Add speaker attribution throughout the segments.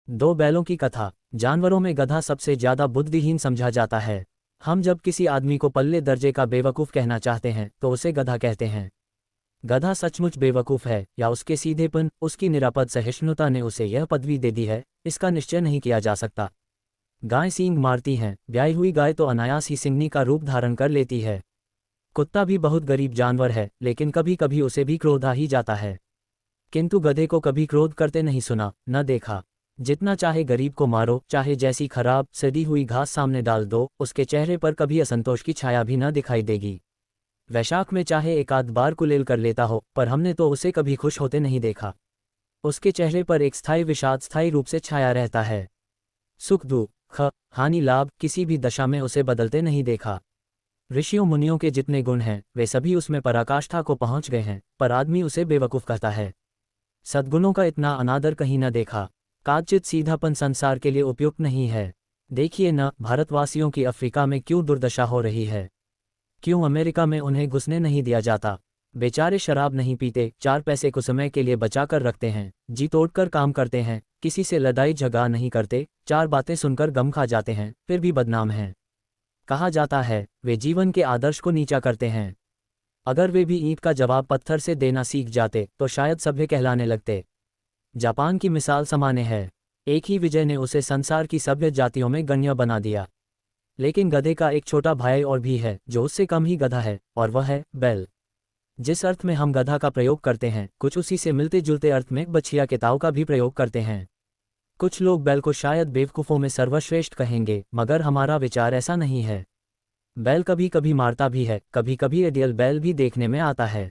Speaker 1: दो बैलों की कथा। जानवरों में गधा सबसे ज्यादा बुद्धिहीन समझा जाता है। हम जब किसी आदमी को पल्ले दर्जे का बेवकूफ़ कहना चाहते हैं तो उसे गधा कहते हैं। गधा सचमुच बेवकूफ़ है या उसके सीधेपन, उसकी निरापद सहिष्णुता ने उसे यह पदवी दे दी है, इसका निश्चय नहीं किया जा सकता। गाय सींग मारती हैं, ब्याई हुई गाय तो अनायास ही सिंगनी का रूप धारण कर लेती है। कुत्ता भी बहुत गरीब जानवर है, लेकिन कभी कभी उसे भी क्रोध आ ही जाता है। किंतु गधे को कभी क्रोध करते नहीं सुना, न देखा। जितना चाहे गरीब को मारो, चाहे जैसी खराब सड़ी हुई घास सामने डाल दो, उसके चेहरे पर कभी असंतोष की छाया भी न दिखाई देगी। वैशाख में चाहे एक आध बार कुलेल कर लेता हो, पर हमने तो उसे कभी खुश होते नहीं देखा। उसके चेहरे पर एक स्थायी विषाद स्थायी रूप से छाया रहता है। सुख दुख हानि लाभ किसी भी दशा में उसे बदलते नहीं देखा। ऋषियों मुनियों के जितने गुण हैं वे सभी उसमें पराकाष्ठा को पहुंच गए हैं, पर आदमी उसे बेवकूफ़ कहता है। सद्गुणों का इतना अनादर कहीं न देखा। काचित सीधापन संसार के लिए उपयुक्त नहीं है। देखिए न, भारतवासियों की अफ्रीका में क्यों दुर्दशा हो रही है। क्यों अमेरिका में उन्हें घुसने नहीं दिया जाता। बेचारे शराब नहीं पीते, 4 पैसे को समय के लिए बचा कर रखते हैं, जी तोड़कर काम करते हैं, किसी से लड़ाई झगड़ा नहीं करते, 4 बातें सुनकर गम खा जाते हैं, फिर भी बदनाम हैं। कहा जाता है वे जीवन के आदर्श को नीचा करते हैं। अगर वे भी ईंट का जवाब पत्थर से देना सीख जाते तो शायद सभ्य कहलाने लगते। जापान की मिसाल समाने है। एक ही विजय ने उसे संसार की सभ्य जातियों में गण्य बना दिया। लेकिन गधे का एक छोटा भाई और भी है जो उससे कम ही गधा है, और वह है बैल। जिस अर्थ में हम गधा का प्रयोग करते हैं, कुछ उसी से मिलते जुलते अर्थ में बछिया के ताव का भी प्रयोग करते हैं। कुछ लोग बैल को शायद बेवकूफ़ों में सर्वश्रेष्ठ कहेंगे, मगर हमारा विचार ऐसा नहीं है। बैल कभी कभी मारता भी है, कभी कभी आइडियल बैल भी देखने में आता है,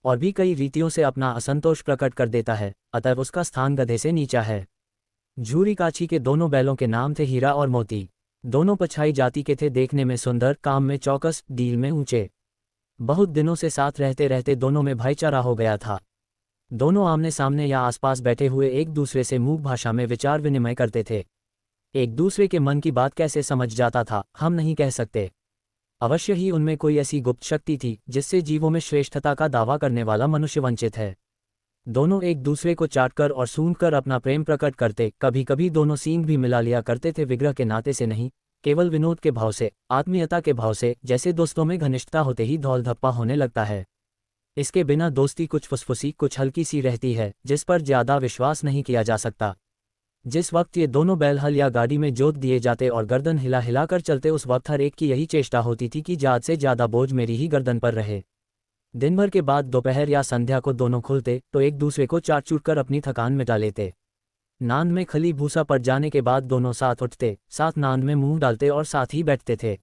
Speaker 1: और भी कई रीतियों से अपना असंतोष प्रकट कर देता है, अतः उसका स्थान गधे से नीचा है। झूरी काछी के दोनों बैलों के नाम थे हीरा और मोती। दोनों पछाई जाति के थे, देखने में सुंदर, काम में चौकस, डील में ऊंचे। बहुत दिनों से साथ रहते रहते दोनों में भाईचारा हो गया था। दोनों आमने सामने या आसपास बैठे हुए एक दूसरे से मूक भाषा में विचार विनिमय करते थे। एक दूसरे के मन की बात कैसे समझ जाता था, हम नहीं कह सकते। अवश्य ही उनमें कोई ऐसी गुप्त शक्ति थी जिससे जीवों में श्रेष्ठता का दावा करने वाला मनुष्य वंचित है। दोनों एक दूसरे को चाटकर और सूंघकर अपना प्रेम प्रकट करते, कभी कभी दोनों सींग भी मिला लिया करते थे, विग्रह के नाते से नहीं, केवल विनोद के भाव से, आत्मीयता के भाव से, जैसे दोस्तों में घनिष्ठता होते ही धौल धप्पा होने लगता है। इसके बिना दोस्ती कुछ फुसफुसी, कुछ हल्की सी रहती है, जिस पर ज्यादा विश्वास नहीं किया जा सकता। जिस वक्त ये दोनों बैल हल या गाड़ी में जोत दिए जाते और गर्दन हिला हिलाकर चलते, उस वक्त हर एक की यही चेष्टा होती थी कि ज्यादा से ज्यादा बोझ मेरी ही गर्दन पर रहे। दिन भर के बाद दोपहर या संध्या को दोनों खुलते तो एक दूसरे को चाट चूट कर अपनी थकान मिटा लेते। नांद में खली भूसा पड़ जाने के बाद दोनों साथ उठते, साथ नांद में मुंह डालते और साथ ही बैठते थे।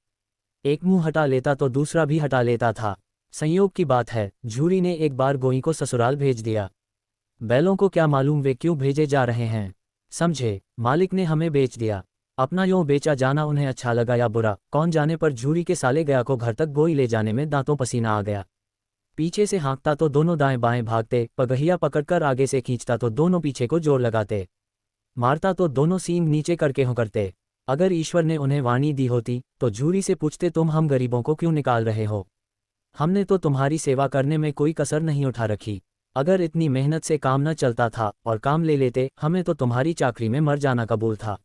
Speaker 1: एक मुंह हटा लेता तो दूसरा भी हटा लेता था। संयोग की बात है, झूरी ने एक बार गोई को ससुराल भेज दिया। बैलों को क्या मालूम वे क्यों भेजे जा रहे हैं। समझे, मालिक ने हमें बेच दिया। अपना यों बेचा जाना उन्हें अच्छा लगा या बुरा, कौन जाने, पर झूरी के साले गया को घर तक गोई ले जाने में दांतों पसीना आ गया। पीछे से हाँकता तो दोनों दाएं बाएं भागते, पगहिया पकड़कर आगे से खींचता तो दोनों पीछे को जोर लगाते, मारता तो दोनों सींग नीचे करके हों करते। अगर ईश्वर ने उन्हें वाणी दी होती तो झूरी से पूछते, तुम हम गरीबों को क्यों निकाल रहे हो? हमने तो तुम्हारी सेवा करने में कोई कसर नहीं उठा रखी। अगर इतनी मेहनत से काम न चलता था और काम ले लेते, हमें तो तुम्हारी चाकरी में मर जाना कबूल था।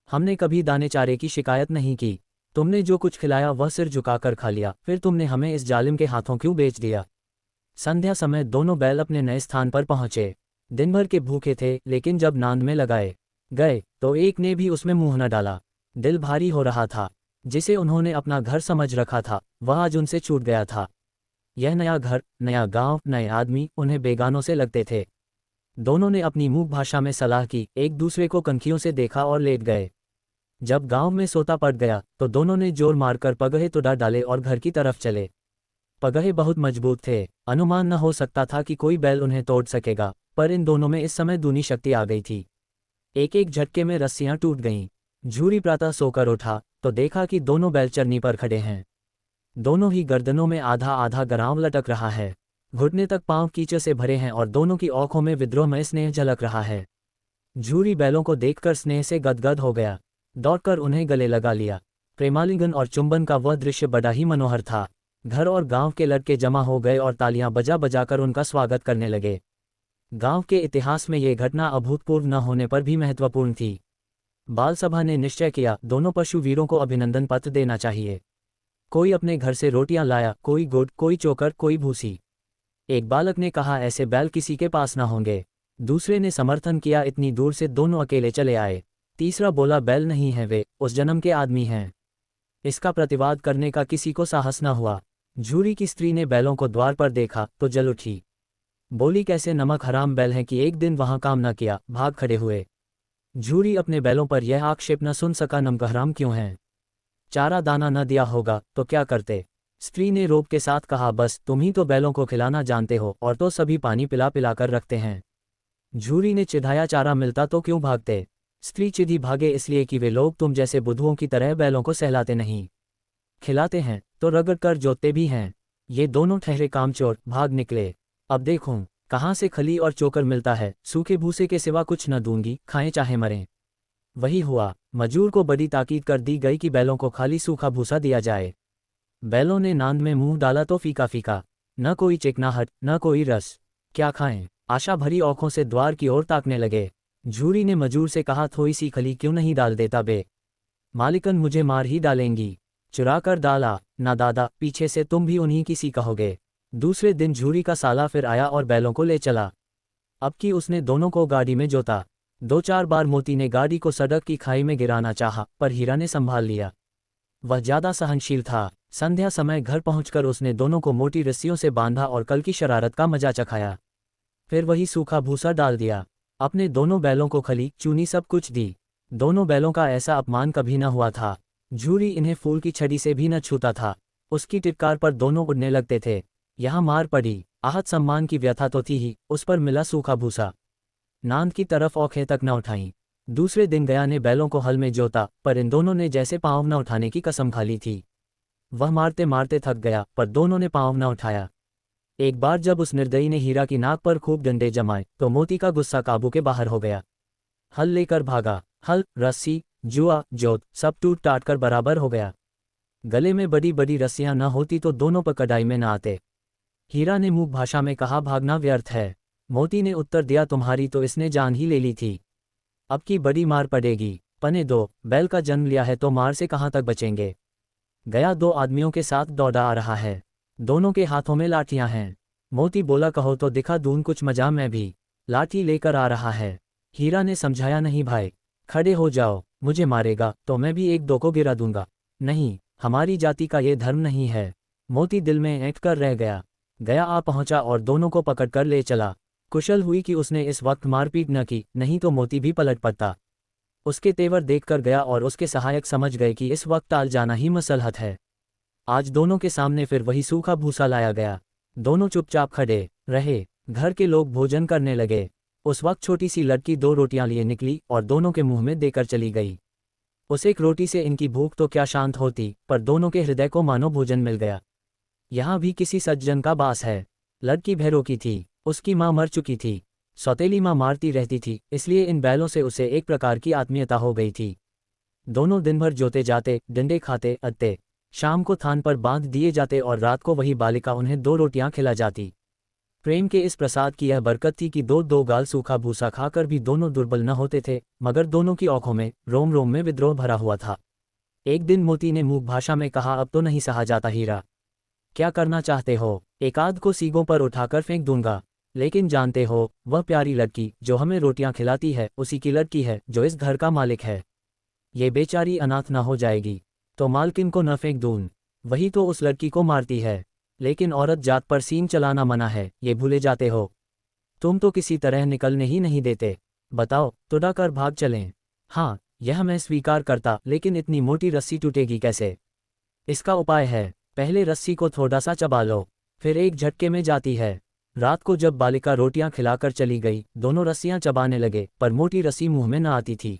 Speaker 1: हमने कभी दाने चारे की शिकायत नहीं की। तुमने जो कुछ खिलाया वह सिर झुकाकर खा लिया, फिर तुमने हमें इस जालिम के हाथों क्यों बेच दिया? संध्या समय दोनों बैल अपने नए स्थान पर पहुंचे। दिन भर के भूखे थे, लेकिन जब नांद में लगाए गए तो एक ने भी उसमें मुंह न डाला। दिल भारी हो रहा था। जिसे उन्होंने अपना घर समझ रखा था वह आज उनसे छूट गया था। यह नया घर, नया गांव, नए आदमी उन्हें बेगानों से लगते थे। दोनों ने अपनी मूक भाषा में सलाह की, एक दूसरे को कनखियों से देखा और लेट गए। जब गांव में सोता पड़ गया तो दोनों ने जोर मारकर पगहे तुड़ा डाले और घर की तरफ चले। पगहे बहुत मजबूत थे, अनुमान न हो सकता था कि कोई बैल उन्हें तोड़ सकेगा, पर इन दोनों में इस समय दूनी शक्ति आ गई थी। एक एक झटके में रस्सियां टूट गईं। झूरी प्रातः सोकर उठा तो देखा कि दोनों बैल चरनी पर खड़े हैं। दोनों ही गर्दनों में आधा आधा गराव लटक रहा है। घुटने तक पांव कीचड़ से भरे हैं और दोनों की आंखों में विद्रोहमय स्नेह झलक रहा है। झूरी बैलों को देखकर स्नेह से गदगद हो गया, दौड़कर उन्हें गले लगा लिया। प्रेमालिंगन और चुंबन का वह दृश्य बड़ा ही मनोहर था। घर और गांव के लड़के जमा हो गए और तालियां बजा बजाकर उनका स्वागत करने लगे। गांव के इतिहास में ये घटना अभूतपूर्व न होने पर भी महत्वपूर्ण थी। बाल सभा ने निश्चय किया, दोनों पशु वीरों को अभिनंदन पत्र देना चाहिए। कोई अपने घर से रोटियां लाया, कोई गुड़, कोई चोकर, कोई भूसी। एक बालक ने कहा, ऐसे बैल किसी के पास न होंगे। दूसरे ने समर्थन किया, इतनी दूर से दोनों अकेले चले आए। तीसरा बोला, बैल नहीं है, वे उस जन्म के आदमी हैं। इसका प्रतिवाद करने का किसी को साहस न हुआ। झूरी की स्त्री ने बैलों को द्वार पर देखा तो जल उठी। बोली, कैसे नमक हराम बैल हैं कि एक दिन वहां काम न किया, भाग खड़े हुए। झूरी अपने बैलों पर यह आक्षेप न सुन सका, नमक हराम क्यों हैं? चारा दाना न दिया होगा तो क्या करते? स्त्री ने रोब के साथ कहा, बस तुम ही तो बैलों को खिलाना जानते हो, और तो सभी पानी पिला पिला कर रखते हैं। झूरी ने चिढ़ाया, चारा मिलता तो क्यों भागते? स्त्री चिढ़ी, भागे इसलिए कि वे लोग तुम जैसे बुद्धुओं की तरह बैलों को सहलाते नहीं, खिलाते हैं तो रगड़ कर जोतते भी हैं। ये दोनों ठहरे कामचोर भाग निकले। अब देखूं कहाँ से खली और चोकर मिलता है, सूखे भूसे के सिवा कुछ न दूंगी, खाएं चाहे मरें। वही हुआ। मजूर को बड़ी ताकीद कर दी गई कि बैलों को खाली सूखा भूसा दिया जाए। बैलों ने नांद में मुंह डाला तो फीका फीका, न कोई चिकनाहट न कोई रस। क्या खाएं? आशा भरी आंखों से द्वार की ओर ताकने लगे। झूरी ने मजूर से कहा, थोड़ी सी खली क्यों नहीं डाल देता बे? मालिकन मुझे मार ही डालेंगी। चुरा कर डाला ना दादा, पीछे से तुम भी उन्हीं की सी कहोगे। दूसरे दिन झूरी का साला फिर आया और बैलों को ले चला। अब की उसने दोनों को गाड़ी में जोता। 2-4 बार मोती ने गाड़ी को सड़क की खाई में गिराना चाहा, पर हीरा ने संभाल लिया। वह ज्यादा सहनशील था। संध्या समय घर पहुंचकर उसने दोनों को मोटी रस्सियों से बांधा और कल की शरारत का मजा चखाया। फिर वही सूखा भूसा डाल दिया। अपने दोनों बैलों को खली चूनी सब कुछ दी। दोनों बैलों का ऐसा अपमान कभी न हुआ था। झूरी इन्हें फूल की छड़ी से भी न छूता था। उसकी टिटकार पर दोनों उड़ने लगते थे। यहाँ मार पड़ी, आहत सम्मान की व्यथा तो थी ही, उस पर मिला सूखा भूसा। नांद की तरफ औंखें तक न उठाईं। दूसरे दिन गया ने बैलों को हल में जोता, पर इन दोनों ने जैसे पाँव न उठाने की कसम खा ली थी। वह मारते मारते थक गया, पर दोनों ने पाँव न उठाया। एक बार जब उस निर्दयी ने हीरा की नाक पर खूब डंडे जमाए तो मोती का गुस्सा काबू के बाहर हो गया। हल लेकर भागा। हल, रस्सी, जुआ, जोत सब टूट टाट कर बराबर हो गया। गले में बड़ी बड़ी रस्सियां न होती तो दोनों पर कड़ाई में न आते। हीरा ने मूक भाषा में कहा, भागना व्यर्थ है। मोती ने उत्तर दिया, तुम्हारी तो इसने जान ही ले ली थी, अब की बड़ी मार पड़ेगी। पने दो, बैल का जन्म लिया है तो मार से कहाँ तक बचेंगे। गया 2 आदमियों के साथ दौड़ा आ रहा है। दोनों के हाथों में लाठियां हैं। मोती बोला, कहो तो दिखा दूं कुछ मजा, मैं भी लाठी लेकर आ रहा है। हीरा ने समझाया, नहीं भाई, खड़े हो जाओ, मुझे मारेगा तो मैं भी 1-2 को गिरा दूंगा। नहीं, हमारी जाति का ये धर्म नहीं है। मोती दिल में ऐंठ कर रह गया। गया आ पहुंचा और दोनों को पकड़कर ले चला। कुशल हुई कि उसने इस वक्त मारपीट न की, नहीं तो मोती भी पलट पड़ता। उसके तेवर देखकर गया और उसके सहायक समझ गए कि इस वक्त टाल जाना ही मसलहत है। आज दोनों के सामने फिर वही सूखा भूसा लाया गया। दोनों चुपचाप खड़े रहे। घर के लोग भोजन करने लगे। उस वक्त छोटी सी लड़की 2 रोटियां लिए निकली और दोनों के मुंह में देकर चली गई। उस एक रोटी से इनकी भूख तो क्या शांत होती, पर दोनों के हृदय को मानो भोजन मिल गया। यहाँ भी किसी सज्जन का बास है। लड़की भैरों की थी, उसकी माँ मर चुकी थी। सौतेली माँ मारती रहती थी, इसलिए इन बैलों से उसे एक प्रकार की आत्मीयता हो गई थी। दोनों दिन भर जोते जाते, डंडे खाते अत्ते, शाम को थान पर बांध दिए जाते और रात को वही बालिका उन्हें 2 रोटियां खिला जाती। प्रेम के इस प्रसाद की यह बरकत थी कि 2-2 गाल सूखा भूसा खाकर भी दोनों दुर्बल न होते थे, मगर दोनों की आंखों में, रोम रोम में विद्रोह भरा हुआ था। एक दिन मोती ने मूक भाषा में कहा, अब तो नहीं सहा जाता हीरा, क्या करना चाहते हो? एक आध को सीगों पर उठाकर फेंक दूंगा, लेकिन जानते हो, वह प्यारी लड़की जो हमें रोटियां खिलाती है उसी की लड़की है जो इस घर का मालिक है। ये बेचारी अनाथ ना हो जाएगी तो मालकिन को न फेंक दूं, वही तो उस लड़की को मारती है। लेकिन औरत जात पर सींग चलाना मना है, ये भूले जाते हो। तुम तो किसी तरह निकलने ही नहीं देते। बताओ, तुड़ा कर भाग चलें? हाँ, यह मैं स्वीकार करता, लेकिन इतनी मोटी रस्सी टूटेगी कैसे? इसका उपाय है, पहले रस्सी को थोड़ा सा चबा लो, फिर एक झटके में जाती है। रात को जब बालिका रोटियां खिलाकर चली गई, दोनों रस्सियां चबाने लगे, पर मोटी रस्सी मुंह में न आती थी।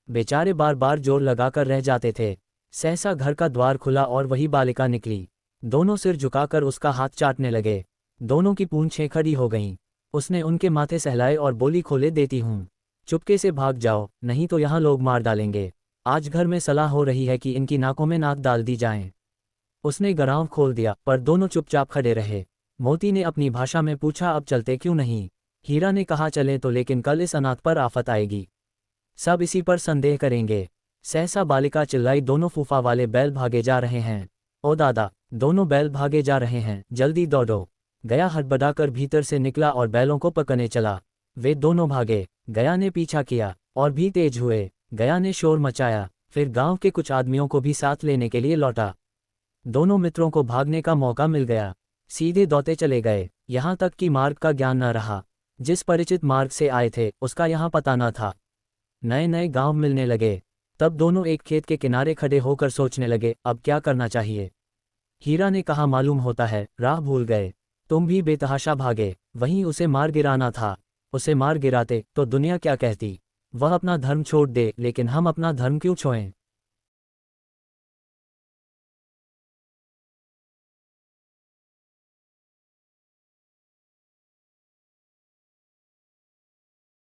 Speaker 1: बेचारे बार बार जोर लगाकर रह जाते थे। सहसा घर का द्वार खुला और वही बालिका निकली। दोनों सिर झुकाकर उसका हाथ चाटने लगे। दोनों की पूंछें खड़ी हो गईं। उसने उनके माथे सहलाए और बोली, खोले देती हूँ, चुपके से भाग जाओ, नहीं तो यहाँ लोग मार डालेंगे। आज घर में सलाह हो रही है कि इनकी नाकों में नाक डाल दी जाए। उसने गराव खोल दिया, पर दोनों चुपचाप खड़े रहे। मोती ने अपनी भाषा में पूछा, अब चलते क्यों नहीं? हीरा ने कहा चलें तो, लेकिन कल इस अनाथ पर आफत आएगी, सब इसी पर संदेह करेंगे। सहसा बालिका चिल्लाई, दोनों फूफा वाले बैल भागे जा रहे हैं। ओ दादा, दोनों बैल भागे जा रहे हैं, जल्दी दौड़ो। गया हड़बड़ाकर भीतर से निकला और बैलों को पकड़ने चला। वे दोनों भागे, गया ने पीछा किया और भी तेज हुए। गया ने शोर मचाया, फिर गांव के कुछ आदमियों को भी साथ लेने के लिए लौटा। दोनों मित्रों को भागने का मौका मिल गया, सीधे दौड़ते चले गए, यहाँ तक कि मार्ग का ज्ञान न रहा। जिस परिचित मार्ग से आए थे उसका यहाँ पता न था। नए नए गांव मिलने लगे। तब दोनों एक खेत के किनारे खड़े होकर सोचने लगे, अब क्या करना चाहिए। हीरा ने कहा, मालूम होता है राह भूल गए, तुम भी बेतहाशा भागे, वहीं उसे मार गिराना था। उसे मार गिराते तो दुनिया क्या कहती, वह अपना धर्म छोड़ दे, लेकिन हम अपना धर्म क्यों छोड़ें।